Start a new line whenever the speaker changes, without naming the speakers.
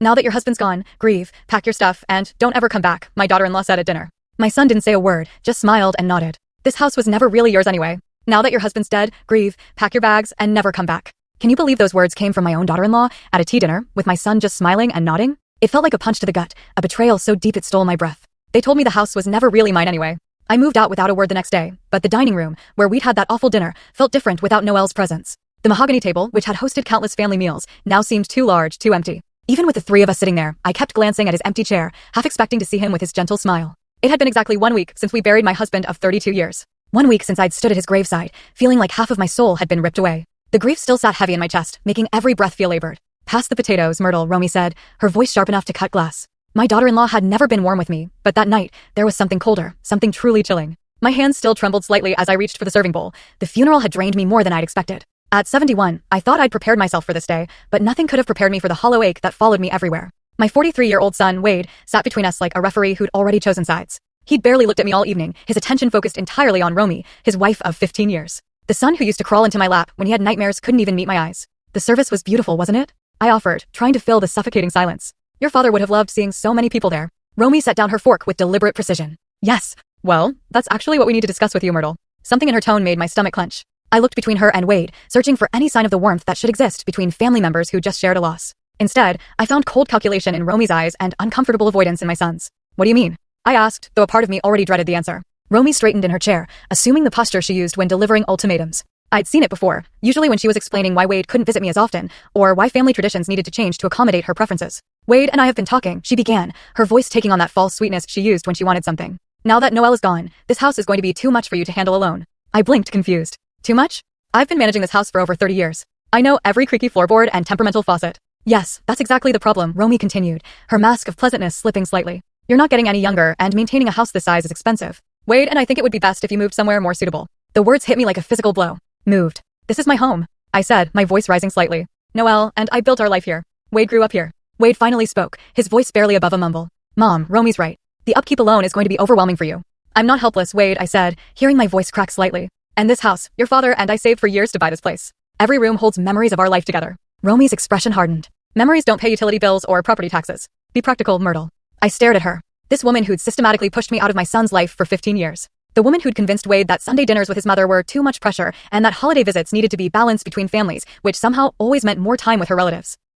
Now that your husband's gone, grieve, pack your stuff, and don't ever come back, my daughter-in-law said at dinner. My son didn't say a word, just smiled and nodded. This house was never really yours anyway. Now that your husband's dead, grieve, pack your bags, and never come back. Can you believe those words came from my own daughter-in-law at a tea dinner, with my son just smiling and nodding? It felt like a punch to the gut, a betrayal so deep it stole my breath. They told me the house was never really mine anyway. I moved out without a word the next day, but the dining room, where we'd had that awful dinner, felt different without Noel's presence. The mahogany table, which had hosted countless family meals, now seemed too large, too empty. Even with the three of us sitting there, I kept glancing at his empty chair, half expecting to see him with his gentle smile. It had been exactly 1 week since we buried my husband of 32 years. 1 week since I'd stood at his graveside, feeling like half of my soul had been ripped away. The grief still sat heavy in my chest, making every breath feel labored. "Pass the potatoes, Myrtle," Romy said, her voice sharp enough to cut glass. My daughter-in-law had never been warm with me, but that night, there was something colder, something truly chilling. My hands still trembled slightly as I reached for the serving bowl. The funeral had drained me more than I'd expected. At 71, I thought I'd prepared myself for this day, but nothing could have prepared me for the hollow ache that followed me everywhere. My 43-year-old son, Wade, sat between us like a referee who'd already chosen sides. He'd barely looked at me all evening, his attention focused entirely on Romy, his wife of 15 years. The son who used to crawl into my lap when he had nightmares couldn't even meet my eyes. "The service was beautiful, wasn't it?" I offered, trying to fill the suffocating silence. "Your father would have loved seeing so many people there." Romy set down her fork with deliberate precision. "Yes. Well, that's actually what we need to discuss with you, Myrtle." Something in her tone made my stomach clench. I looked between her and Wade, searching for any sign of the warmth that should exist between family members who just shared a loss. Instead, I found cold calculation in Romy's eyes and uncomfortable avoidance in my son's. "What do you mean?" I asked, though a part of me already dreaded the answer. Romy straightened in her chair, assuming the posture she used when delivering ultimatums. I'd seen it before, usually when she was explaining why Wade couldn't visit me as often, or why family traditions needed to change to accommodate her preferences. "Wade and I have been talking," she began, her voice taking on that false sweetness she used when she wanted something. "Now that Noel is gone, this house is going to be too much for you to handle alone." I blinked, confused. "Too much? I've been managing this house for over 30 years. I know every creaky floorboard and temperamental faucet." "Yes, that's exactly the problem," Romy continued, her mask of pleasantness slipping slightly. "You're not getting any younger, and maintaining a house this size is expensive. Wade and I think it would be best if you moved somewhere more suitable." The words hit me like a physical blow. "Moved. This is my home," I said, my voice rising slightly. "Noel and I built our life here. Wade grew up here." Wade finally spoke, his voice barely above a mumble. "Mom, Romy's right. The upkeep alone is going to be overwhelming for you." "I'm not helpless, Wade," I said, hearing my voice crack slightly. "And this house, your father and I saved for years to buy this place. Every room holds memories of our life together." Romy's expression hardened. "Memories don't pay utility bills or property taxes. Be practical, Myrtle." I stared at her. This woman who'd systematically pushed me out of my son's life for 15 years. The woman who'd convinced Wade that Sunday dinners with his mother were too much pressure and that holiday visits needed to be balanced between families, which somehow always meant more time with her relatives.